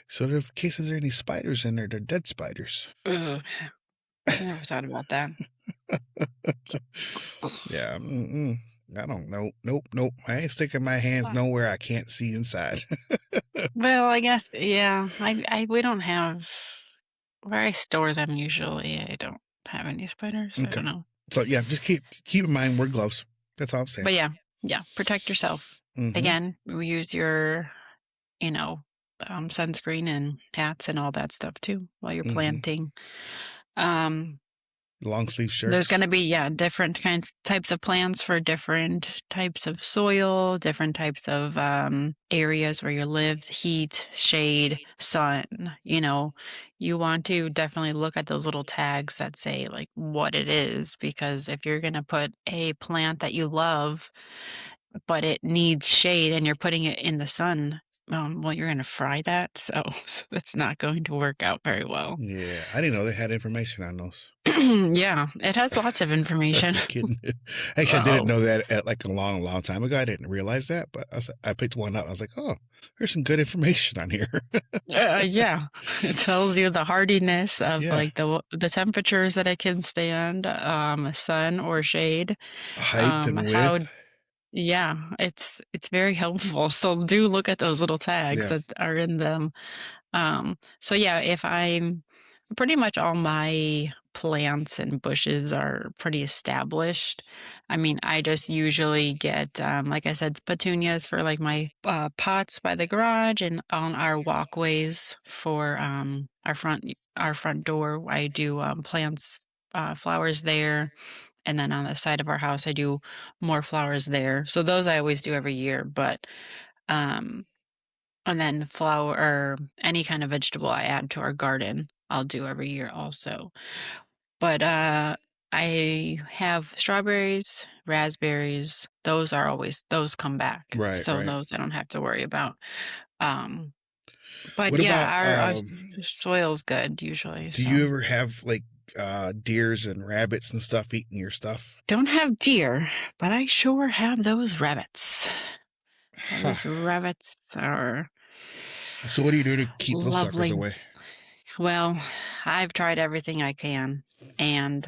so that in case there's any spiders in there, they're dead spiders. Ugh, I never thought about that. Yeah. I don't know. Nope, nope. I ain't sticking my hands Why? nowhere I can't see inside. Well, I guess, yeah, we don't have where I store them usually. I don't have any spiders. I Okay. don't know. So yeah, just keep in mind wear gloves. That's all I'm saying. But yeah, yeah, protect yourself. Mhm. Again, we use your, you know, sunscreen and hats and all that stuff too while you're Mhm. planting. Um, Long sleeve there's shirts. gonna be, yeah, different types of plants for different types of soil, different types of, areas where you live, heat, shade, sun, you want to definitely look at those little tags that say, like, what it is, because if you're gonna put a plant that you love, but it needs shade and you're putting it in the sun, well, you're gonna fry that, so it's not going to work out very well. Yeah, I didn't know they had information on those. Yeah, it has lots of information. Just kidding. Actually, I didn't Oh, know that at like a long, long time ago. I didn't realize that, but I picked one up. I was like, oh, there's some good information on here. yeah, it tells you the hardiness of Yeah. like the temperatures that it can stand, sun or shade, Height and how width. yeah, it's very helpful. So do look at those little tags Yeah. that are in them. So yeah, if I'm pretty much all my plants and bushes are pretty established. I mean, I just usually get, like I said, petunias for like my pots by the garage and on our walkways for our front door. I do plants, flowers there. And then on the side of our house, I do more flowers there. So those I always do every year. But um, and then flower or any kind of vegetable I add to our garden, I'll do every year also. But, I have strawberries, raspberries, those come back, Right. so Right. those I don't have to worry about. Um, but What yeah, about our soil's good usually, do you so. ever have like deers and rabbits and stuff eating your stuff? Don't have deer, but I sure have those rabbits. Huh. Those rabbits are So what do you do to keep those suckers lovely. away? Well, I've tried everything I can, and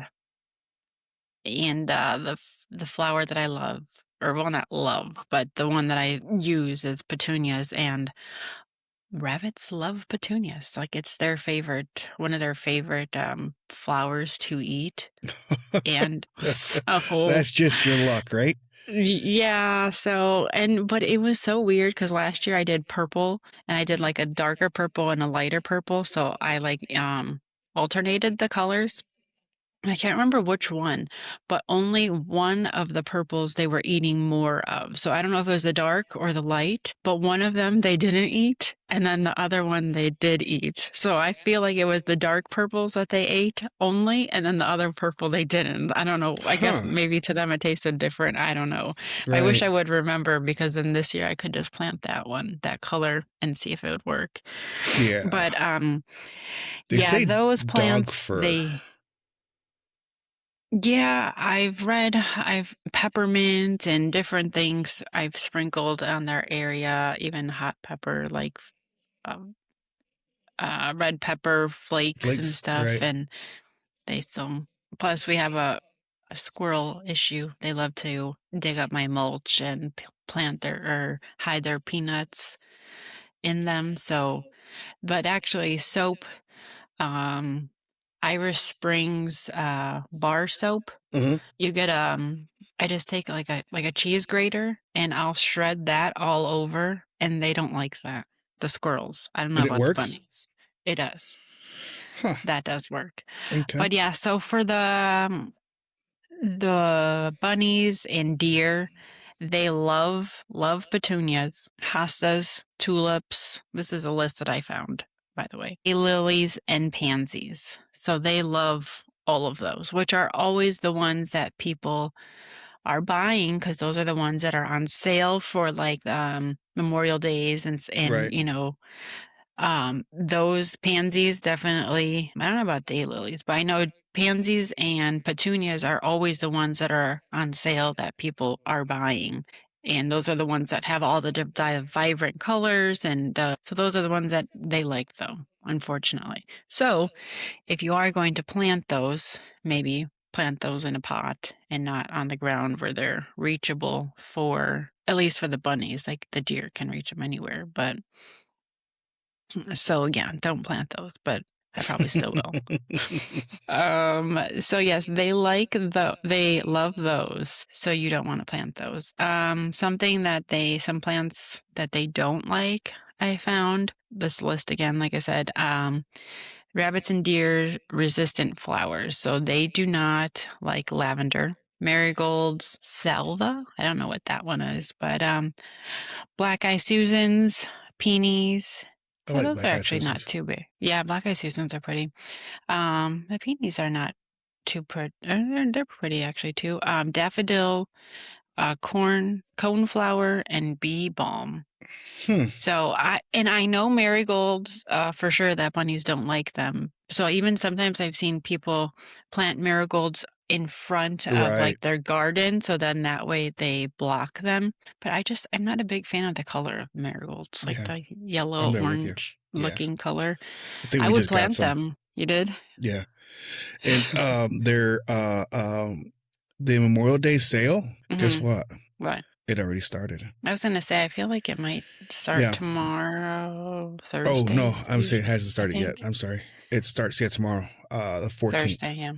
the flower that I love, or well, not love, but the one that I use is petunias, and rabbits love petunias. Like it's their favorite, one of their favorite flowers to eat. And so That's just your luck, right? yeah, but it was so weird because last year I did purple and I did like a darker purple and a lighter purple. So I like alternated the colors. I can't remember which one, but only one of the purples they were eating more of. So I don't know if it was the dark or the light, but one of them they didn't eat, and then the other one they did eat. So I feel like it was the dark purples that they ate only, and then the other purple they didn't. I don't know. I guess Huh. maybe to them it tasted different. I don't know. I wish Right. I would remember because then this year I could just plant that one, that color, and see if it would work. Yeah. But They yeah, say those dog plants fur. yeah, I've peppermint and different things I've sprinkled on their area, even hot pepper, like um, red pepper flakes and Flakes, stuff, right? and they still. Plus, we have a squirrel issue. They love to dig up my mulch and plant their or hide their peanuts in them. So, but actually, soap, um, Irish Springs bar soap. Hmm. You get I just take like a cheese grater and I'll shred that all over and they don't like that. The squirrels. I don't know And it about the works? bunnies. It does. Huh. That does work. Okay. But yeah, so for the bunnies and deer, they love petunias, hostas, tulips. This is a list that I found, by the way. Lilies and pansies. So they love all of those, which are always the ones that people are buying because those are the ones that are on sale for like Memorial Days and Right. those pansies definitely, I don't know about daylilies, but I know pansies and petunias are always the ones that are on sale that people are buying. And those are the ones that have all the vibrant colors. And so those are the ones that they like, though, unfortunately. So if you are going to plant those, maybe plant those in a pot and not on the ground where they're reachable for, at least for the bunnies. Like the deer can reach them anywhere. But so yeah, don't plant those. But I probably still will. So yes, they love those. So you don't want to plant those. Some plants that they don't like, I found this list again, like I said, rabbits and deer resistant flowers. So they do not like lavender, marigolds, selva. I don't know what that one is, but black eye Susans, peonies. I Yeah, like those are black eye actually not Susans. too big. Yeah, black eye Susans are pretty. The peonies are not too pretty. They're pretty actually too. Daffodil, coneflower, and bee balm. Hmm. So I know marigolds for sure that bunnies don't like them. So even sometimes I've seen people plant marigolds in front of Right. like their garden, so then that way they block them. But I'm not a big fan of the color of marigolds, like Yeah. the I'm yellow there with you. orange Yeah. looking color. I think I we would just got plant some. them. You did? Yeah. And the Memorial Day sale, guess Mm-hmm. what? What? It already started. I was gonna say I feel like it might start Yeah. tomorrow. Oh no, Thursdays I'm saying it usually, hasn't I started yet. think. I'm sorry. It starts tomorrow, the 14th. Thursday, yeah.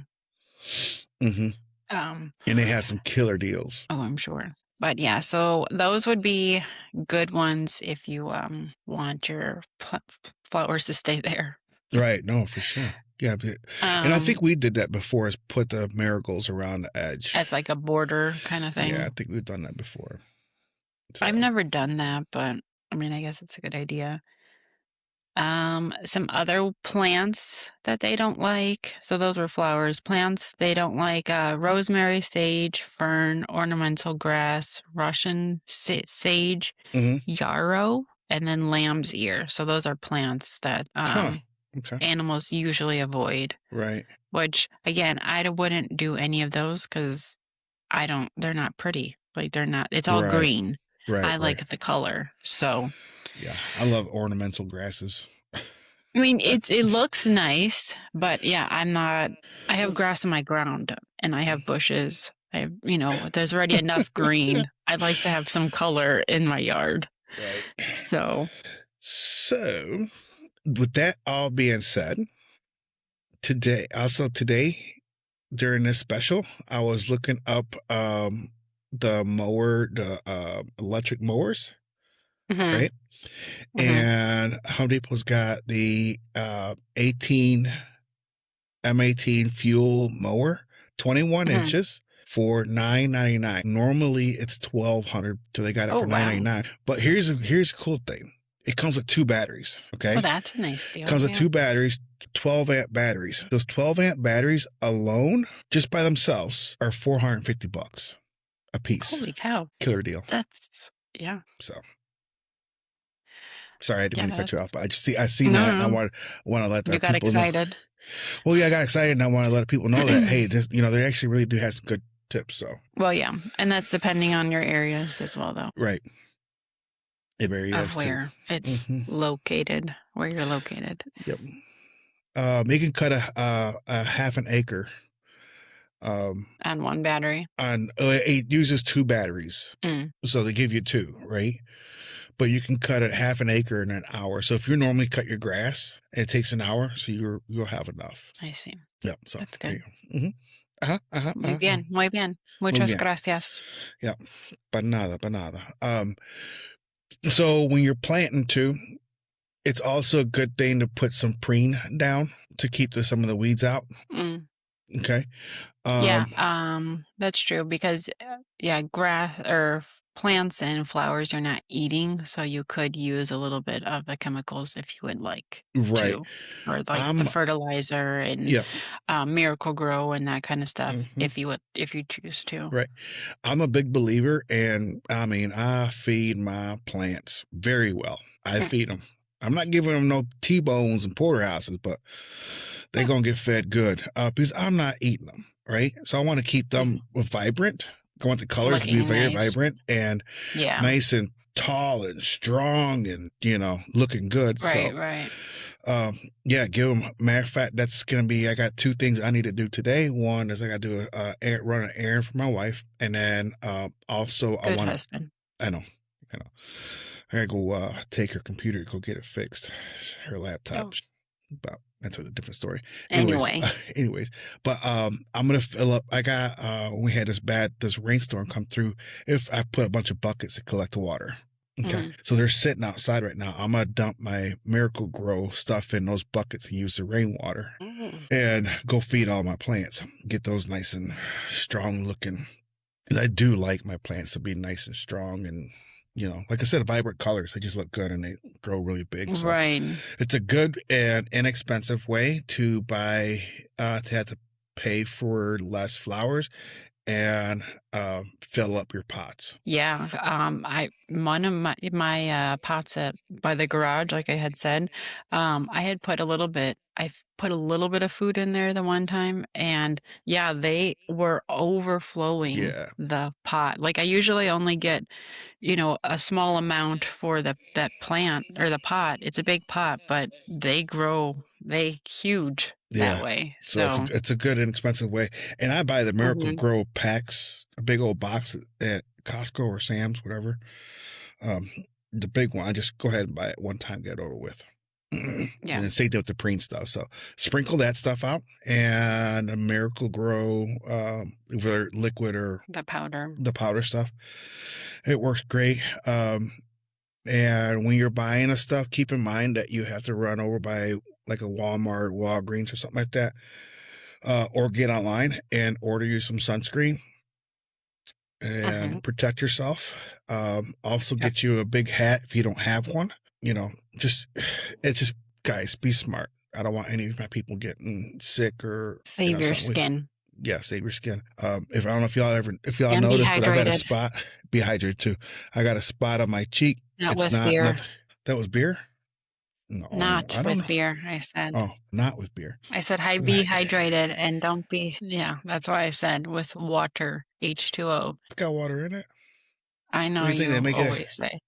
Mm-hmm. Um, And they have some killer deals. oh, I'm sure. But yeah, so those would be good ones if you want your flowers to stay there. Right. No, for sure. Yeah. And I think we did that before, is put the marigolds around the edge. As like a border kind of thing. Yeah, I think we've done that before. So. I've never done that, but I mean, I guess it's a good idea. Some other plants that they don't like. So those were flowers. Plants they don't like: rosemary, sage, fern, ornamental grass, Russian sage, yarrow, and then lamb's ear. So those are plants that Okay. animals usually avoid. Right. Which again, I wouldn't do any of those because they're not pretty. Like they're not. It's all green. Right. I like the color. So. Yeah, I love ornamental grasses. I mean, it looks nice, but yeah, I have grass in my ground and I have bushes. There's already enough green. I'd like to have some color in my yard. Right. So, with that all being said, today, during this special, I was looking up the electric mowers, right? And Home Depot's got the M18 fuel mower, 21 inches for $9.99. Normally it's $1,200, so they got it for $9.99. But here's a cool thing. It comes with 2 batteries. Okay. Oh, that's a nice deal. Comes with 2 batteries, 12 amp batteries. Those 12 amp batteries alone, just by themselves, are $450 a piece. Holy cow! Killer deal. Yeah. So. Sorry, I didn't mean to cut you off, but I seen that, and I want to let the you got people excited. know. Well, yeah, I got excited, and I want to let people know that hey, they actually really do have some good tips. So. Well, yeah, and that's depending on your areas as well, though. Right. It very is of where it's located, where you're located. Yep. You can cut a half an acre. On one battery. It uses 2 batteries, so they give you 2, right? But you can cut it half an acre in an hour. So if you normally cut your grass, it takes an hour, so you'll have enough. I see. Yep. So that's good. Muy bien, muy bien. Muchas gracias. Yeah. Pa nada. So when you're planting too, it's also a good thing to put some preen down to keep some of the weeds out. Okay. That's true because grass or plants and flowers you're not eating, so you could use a little bit of the chemicals if you would like to, or like the fertilizer and Miracle Grow and that kind of stuff if you choose to. Right. I'm a big believer, and I mean I feed my plants very well. I feed them. I'm not giving them no T-bones and porterhouses, but they're going to get fed good because I'm not eating them, right? So I want to keep them vibrant. I want the colors to be very vibrant and nice and tall and strong and, looking good. Right. Give them. Matter of fact, that's going to be, I got 2 things I need to do today. One is I got to do run an errand for my wife. And then also I want to. I know. I gotta go take her computer to go get it fixed. Her laptop. but that's a different story. Anyway. Anyways, but I'm gonna fill up. I got we had this rainstorm come through. If I put a bunch of buckets to collect the water. Okay. So they're sitting outside right now. I'm gonna dump my Miracle Grow stuff in those buckets and use the rainwater and go feed all my plants. Get those nice and strong looking. 'Cause I do like my plants to be nice and strong and, like I said, vibrant colors. They just look good and they grow really big. So Right. it's a good and inexpensive way to buy, to have to pay for less flowers and fill up your pots. Yeah. One of my pots by the garage, like I had said, I had put a little bit. I've put a little bit of food in there the one time, and yeah, they were overflowing Yeah. the pot. Like I usually only get, a small amount for that plant or the pot. It's a big pot, but they grow huge that Yeah. way. So it's a good inexpensive way. And I buy the Miracle Grow packs, a big old box at Costco or Sam's, whatever. The big one, I just go ahead and buy it one time, get it over with. And Yeah. then same thing with the preen stuff. So sprinkle that stuff out and a Miracle Grow, whether liquid or The powder. the powder stuff. It works great. And when you're buying a stuff, keep in mind that you have to run over by like a Walmart, Walgreens, or something like that, or get online and order you some sunscreen and protect yourself. Also get you a big hat if you don't have one. Guys, be smart. I don't want any of my people getting sick or Save your skin. Yeah, save your skin. If I don't know if y'all And be noticed, but I got a hydrated. spot. Be hydrated too. I got a spot on my cheek. Not It's with beer. That was beer? No, Not I don't with know. beer, I said. Oh, not with beer. I said be hydrated and don't be, yeah, that's why I said with water, H2O. It's got water in it. I know What do you think they you make it? always say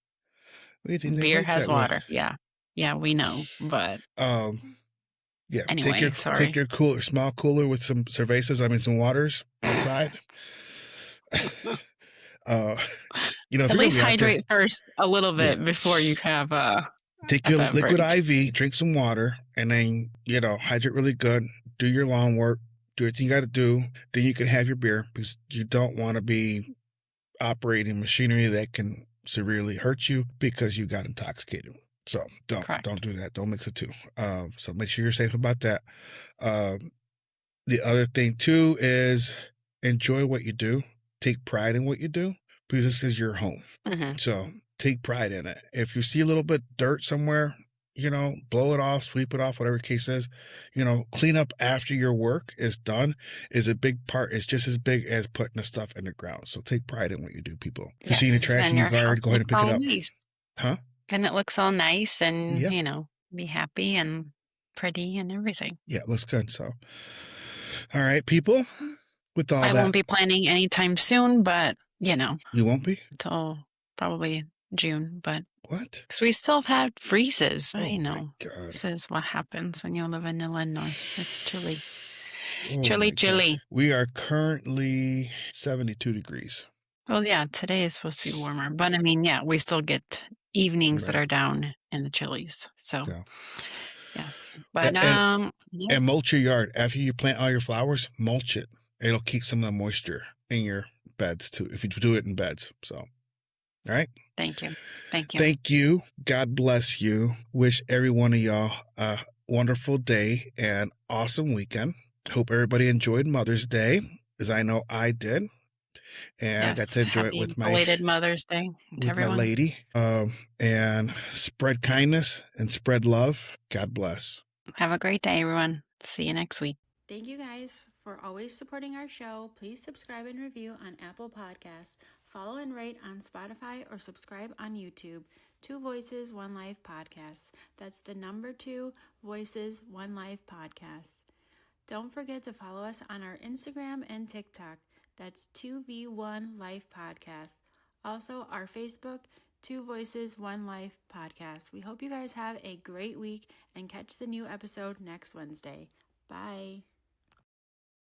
What do you think they beer make has that with? water. Yeah. Yeah, we know, but yeah. anyway, Take your cooler, small cooler with some cervezas. I mean, some waters outside. At least hydrate first a little bit before you have take your liquid IV, drink some water, and then hydrate really good. Do your lawn work. Do everything you got to do. Then you can have your beer because you don't want to be operating machinery that can severely hurt you because you got intoxicated. So don't do that. Don't mix the two. So make sure you're safe about that. The other thing too is enjoy what you do. Take pride in what you do because this is your home. So take pride in it. If you see a little bit of dirt somewhere, blow it off, sweep it off, whatever the case is. Clean up after your work is done is a big part. It's just as big as putting the stuff in the ground. So take pride in what you do, people. If you see any trash in your yard, go ahead and pick it up. Nice. Huh? Then it looks all nice and, be happy and pretty and everything. Yeah, it looks good. So, all right, people, with all that. I won't be planning anytime soon, but, You won't be? Until probably June, but. What? Because we still have had freezes. Oh, I know. my God. This is what happens when you live in Illinois. It's chilly. Oh, chilly. We are currently 72 degrees. Well, yeah, today is supposed to be warmer. But I mean, yeah, we still get evenings that are down in the chillies. So, yes. But, and mulch your yard. After you plant all your flowers, mulch it. It'll keep some of the moisture in your beds too, if you do it in beds. So, all right. Thank you. Thank you. God bless you. Wish every one of y'all a wonderful day and awesome weekend. Hope everybody enjoyed Mother's Day, as I know I did. And I got to enjoy it with my belated Mother's Day to everyone. My lady. And spread kindness and spread love. God bless. Have a great day, everyone. See you next week. Thank you guys for always supporting our show. Please subscribe and review on Apple Podcasts. Follow and rate on Spotify or subscribe on YouTube. 2 Voices, 1 Life Podcast. That's the number 2 Voices, 1 Life Podcast. Don't forget to follow us on our Instagram and TikTok. That's 2V1 Life Podcast. Also, our Facebook, 2 Voices, 1 Life Podcast. We hope you guys have a great week and catch the new episode next Wednesday. Bye.